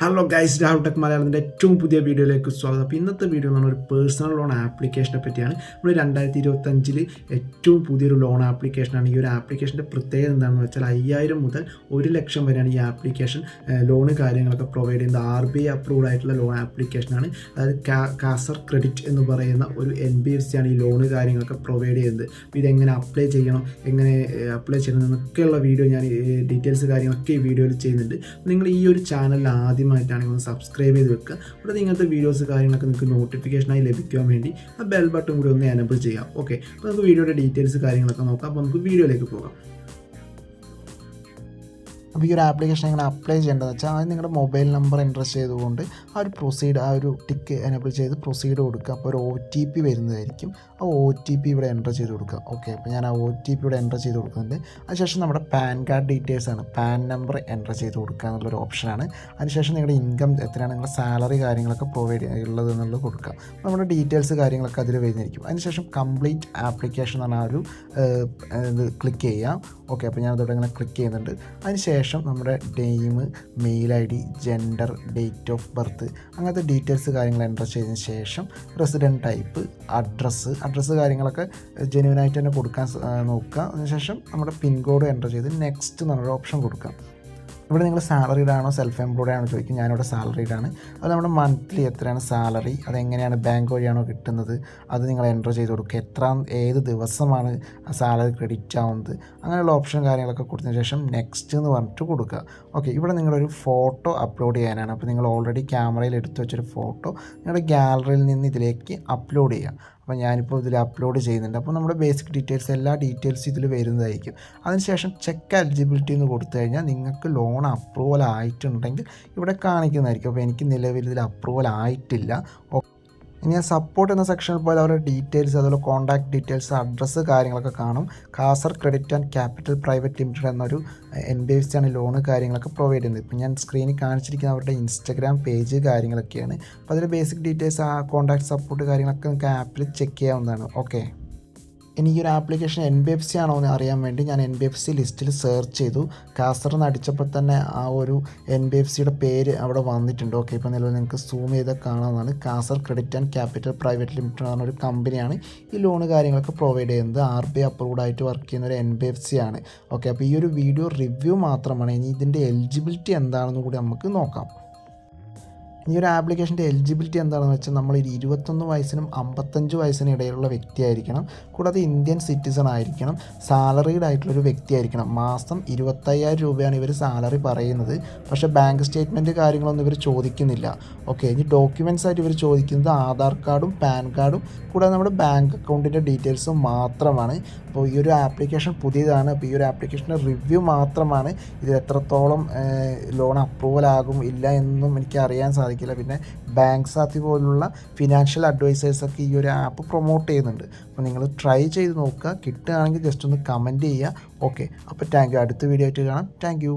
Hello guys, Rahul tech മലയാളത്തിൻ്റെ ഏറ്റവും പുതിയ വീഡിയോയിലേക്ക് സ്വാഗതം. അപ്പോൾ ഇന്നത്തെ വീഡിയോ എന്ന് പറഞ്ഞാൽ ഒരു പേഴ്സണൽ ലോൺ ആപ്ലിക്കേഷനെ പറ്റിയാണ്. നമ്മൾ 2025 ഏറ്റവും പുതിയൊരു ലോൺ ആപ്ലിക്കേഷനാണ്. ഈ ഒരു ആപ്ലിക്കേഷൻ്റെ പ്രത്യേകത എന്താണെന്ന് വെച്ചാൽ 5000 മുതൽ 1 ലക്ഷം വരെയാണ് ഈ ആപ്ലിക്കേഷൻ ലോണ് കാര്യങ്ങളൊക്കെ പ്രൊവൈഡ് ചെയ്യുന്നത്. RBI അപ്രൂവ്ഡ് ആയിട്ടുള്ള ലോൺ ആപ്ലിക്കേഷനാണ്. അതായത് കാസർ ക്രെഡിറ്റ് എന്ന് പറയുന്ന ഒരു NBFC ആണ് ഈ ലോണ് കാര്യങ്ങളൊക്കെ പ്രൊവൈഡ് ചെയ്യുന്നത്. അപ്പോൾ ഇതെങ്ങനെ അപ്ലൈ ചെയ്യണം, എങ്ങനെ അപ്ലൈ ചെയ്യണം എന്നൊക്കെയുള്ള വീഡിയോ ഞാൻ ഡീറ്റെയിൽസ് കാര്യങ്ങളൊക്കെ ഈ വീഡിയോയിൽ ചെയ്യുന്നുണ്ട്. നിങ്ങൾ ഈ ഒരു ചാനലിൽ ആദ്യമായിട്ടാണെങ്കിൽ ഒന്ന് സബ്സ്ക്രൈബ് ചെയ്ത് വെക്കുക. ഇവിടെ ഇങ്ങനത്തെ വീഡിയോസ് കാര്യങ്ങളൊക്കെ നിങ്ങൾക്ക് നോട്ടിഫിക്കേഷനായി ലഭിക്കാൻ വേണ്ടി ആ ബെൽ ബട്ടൺ കൂടി ഒന്ന് എനേബിൾ ചെയ്യാം. ഓക്കെ, അപ്പോൾ നമുക്ക് വീഡിയോയുടെ ഡീറ്റെയിൽസ് കാര്യങ്ങളൊക്കെ നോക്കാം. അപ്പോൾ നമുക്ക് വീഡിയോയിലേക്ക് പോകാം. അപ്പോൾ ഈ ഒരു ആപ്ലിക്കേഷൻ എങ്ങനെ അപ്ലൈ ചെയ്യേണ്ടതെന്ന് വെച്ചാൽ ആദ്യം നിങ്ങളുടെ മൊബൈൽ നമ്പർ എൻ്റർ ചെയ്തുകൊണ്ട് ആ ഒരു ടിക്ക് എനേബിൾ ചെയ്ത് പ്രൊസീഡ് കൊടുക്കുക. അപ്പോൾ ഒരു OTP വരുന്നതായിരിക്കും. ആ OTP ഇവിടെ എൻ്റർ ചെയ്ത് കൊടുക്കുക. ഓക്കെ, അപ്പോൾ ഞാൻ ആ OTP ഇവിടെ എൻ്റർ ചെയ്ത് കൊടുക്കുന്നുണ്ട്. അതിനുശേഷം നമ്മുടെ പാൻ കാർഡ് ഡീറ്റെയിൽസ് ആണ്, പാൻ നമ്പർ എൻ്റർ ചെയ്ത് കൊടുക്കുക എന്നുള്ളൊരു ഓപ്ഷനാണ്. അതിനുശേഷം നിങ്ങളുടെ ഇൻകം എത്രയാണ്, നിങ്ങളുടെ സാലറി കാര്യങ്ങളൊക്കെ പ്രൊവൈഡ് ഉള്ളത് എന്നുള്ളത് കൊടുക്കുക. നമ്മുടെ ഡീറ്റെയിൽസ് കാര്യങ്ങളൊക്കെ അതിൽ വരുന്നതായിരിക്കും. അതിനുശേഷം കംപ്ലീറ്റ് ആപ്ലിക്കേഷൻ എന്ന് പറഞ്ഞാൽ ഇത് ക്ലിക്ക് ചെയ്യാം. ഓക്കെ, അപ്പോൾ ഞാനതോടെ ഇങ്ങനെ ക്ലിക്ക് ചെയ്യുന്നുണ്ട്. അതിനുശേഷം നമ്മുടെ name, mail ID, gender, date of birth അങ്ങനത്തെ ഡീറ്റെയിൽസ് കാര്യങ്ങൾ എൻ്റർ ചെയ്തതിന് ശേഷം റെസിഡൻറ്റ് ടൈപ്പ്, അഡ്രസ്സ് കാര്യങ്ങളൊക്കെ ജെന്യുവനായിട്ട് തന്നെ കൊടുക്കാൻ നോക്കുക. അതിനുശേഷം നമ്മുടെ പിൻകോഡ് എൻ്റർ ചെയ്ത് നെക്സ്റ്റ് എന്നൊരു ഓപ്ഷൻ കൊടുക്കുക. ഇവിടെ നിങ്ങൾ സാലറീഡ് ആണോ സെൽഫ് എംപ്ലോയ്ഡ് ആണോ ചോദിക്കും. ഞാനിവിടെ സാലറീഡ് ആണ്. അത് നമ്മുടെ മന്ത്ലി എത്രയാണ് സാലറി, അതെങ്ങനെയാണ് ബാങ്ക് വഴിയാണോ കിട്ടുന്നത് അത് നിങ്ങൾ എൻ്റർ ചെയ്ത് കൊടുക്കുക. ഏത് ദിവസമാണ് ആ സാലറി ക്രെഡിറ്റ് ആവുന്നത് അങ്ങനെയുള്ള ഓപ്ഷൻ കാര്യങ്ങളൊക്കെ കൊടുത്തതിന് ശേഷം നെക്സ്റ്റ് എന്ന് പറഞ്ഞിട്ട് കൊടുക്കുക. ഓക്കെ, ഇവിടെ നിങ്ങളൊരു ഫോട്ടോ അപ്ലോഡ് ചെയ്യാനാണ്. അപ്പോൾ നിങ്ങൾ ഓൾറെഡി ക്യാമറയിൽ എടുത്തു വെച്ചൊരു ഫോട്ടോ നിങ്ങളുടെ ഗാലറിയിൽ നിന്ന് ഇതിലേക്ക് അപ്ലോഡ് ചെയ്യുക. അപ്പോൾ ഞാനിപ്പോൾ ഇതിൽ അപ്ലോഡ് ചെയ്യുന്നുണ്ട്. അപ്പോൾ നമ്മുടെ ബേസിക് ഡീറ്റെയിൽസ് എല്ലാ ഡീറ്റെയിൽസും ഇതിൽ വരുന്നതായിരിക്കും. അതിനുശേഷം ചെക്ക് എലിജിബിലിറ്റി എന്ന് കൊടുത്തു കഴിഞ്ഞാൽ നിങ്ങൾക്ക് ലോൺ അപ്രൂവൽ ആയിട്ടുണ്ടെങ്കിൽ ഇവിടെ കാണിക്കുന്നതായിരിക്കും. അപ്പോൾ എനിക്ക് നിലവിൽ ഇതിൽ അപ്രൂവൽ ആയിട്ടില്ല. ഇനി ഞാൻ സപ്പോർട്ട് എന്ന സെക്ഷനിൽ പോയാൽ അവരുടെ ഡീറ്റെയിൽസ്, അതുപോലെ കോൺടാക്ട് ഡീറ്റെയിൽസ്, അഡ്രസ്സ് കാര്യങ്ങളൊക്കെ കാണും. Kasar credit and capital private limited എന്നൊരു NBFC ആണ് ലോണ് കാര്യങ്ങളൊക്കെ പ്രൊവൈഡ് ചെയ്യുന്നത്. ഇപ്പോൾ ഞാൻ സ്ക്രീനിൽ കാണിച്ചിരിക്കുന്ന അവരുടെ ഇൻസ്റ്റഗ്രാം പേജ് കാര്യങ്ങളൊക്കെയാണ്. അപ്പോൾ അതിൽ ബേസിക് ഡീറ്റെയിൽസ്, ആ കോൺടാക്ട് സപ്പോർട്ട് കാര്യങ്ങളൊക്കെ നിങ്ങൾക്ക് ആപ്പിൽ ചെക്ക് ചെയ്യാവുന്നതാണ്. ഓക്കെ, ഇനി ഈ ഒരു ആപ്ലിക്കേഷൻ NBFC ആണോ എന്ന് അറിയാൻ വേണ്ടി ഞാൻ NBFC ലിസ്റ്റിൽ സെർച്ച് ചെയ്തു. കാസർന്ന് അടിച്ചപ്പോൾ തന്നെ ആ ഒരു NBFCയുടെ പേര് അവിടെ വന്നിട്ടുണ്ട്. ഓക്കെ, ഇപ്പോൾ നിലവിൽ നിങ്ങൾക്ക് സൂം ചെയ്താൽ കാണാവുന്നതാണ്. Kasar credit and capital private limited എന്ന ഒരു കമ്പനിയാണ് ഈ ലോണ് കാര്യങ്ങളൊക്കെ പ്രൊവൈഡ് ചെയ്യുന്നത്. RBI അപ്രൂവ്ഡ് ആയിട്ട് വർക്ക് ചെയ്യുന്ന ഒരു NBFC ആണ്. ഓക്കെ, അപ്പോൾ ഈ ഒരു വീഡിയോ റിവ്യൂ മാത്രമാണ്. ഇനി ഇതിൻ്റെ എലിജിബിലിറ്റി എന്താണെന്ന് കൂടി നമുക്ക് നോക്കാം. ഈ ഒരു ആപ്ലിക്കേഷൻ്റെ എലിജിബിലിറ്റി എന്താണെന്ന് വെച്ചാൽ നമ്മൾ 21 വയസ്സിനും 55 വയസ്സിനും ഇടയിലുള്ള വ്യക്തിയായിരിക്കണം. കൂടാതെ ഇന്ത്യൻ സിറ്റിസൺ ആയിരിക്കണം. സാലറീഡ് ആയിട്ടുള്ളൊരു വ്യക്തിയായിരിക്കണം. മാസം 25,000 രൂപയാണ് ഇവർ സാലറി പറയുന്നത്. പക്ഷേ ബാങ്ക് സ്റ്റേറ്റ്മെൻറ്റ് കാര്യങ്ങളൊന്നും ഇവർ ചോദിക്കുന്നില്ല. ഓക്കെ, ഇനി ഡോക്യുമെൻറ്റ്സ് ആയിട്ട് ഇവർ ചോദിക്കുന്നത് ആധാർ കാർഡും പാൻ കാർഡും കൂടാതെ നമ്മുടെ ബാങ്ക് അക്കൗണ്ടിൻ്റെ ഡീറ്റെയിൽസും മാത്രമാണ്. അപ്പോൾ ഈ ഒരു ആപ്ലിക്കേഷൻ പുതിയതാണ്. അപ്പോൾ ഈ ഒരു ആപ്ലിക്കേഷൻ്റെ റിവ്യൂ മാത്രമാണ്. ഇത് എത്രത്തോളം ലോൺ അപ്രൂവൽ ആകും ഇല്ല എന്നും എനിക്ക് അറിയാൻ സാധിക്കില്ല. പിന്നെ ബാങ്ക് സാത്തി പോലുള്ള ഫിനാൻഷ്യൽ അഡ്വൈസേഴ്സൊക്കെ ഈ ഒരു ആപ്പ് പ്രൊമോട്ട് ചെയ്യുന്നുണ്ട്. അപ്പോൾ നിങ്ങൾ ട്രൈ ചെയ്ത് നോക്കുക. കിട്ടുകയാണെങ്കിൽ ജസ്റ്റ് ഒന്ന് കമൻറ്റ് ചെയ്യുക. ഓക്കെ, അപ്പോൾ താങ്ക് യു. അടുത്ത വീഡിയോ ആയിട്ട് കാണാം. Thank you.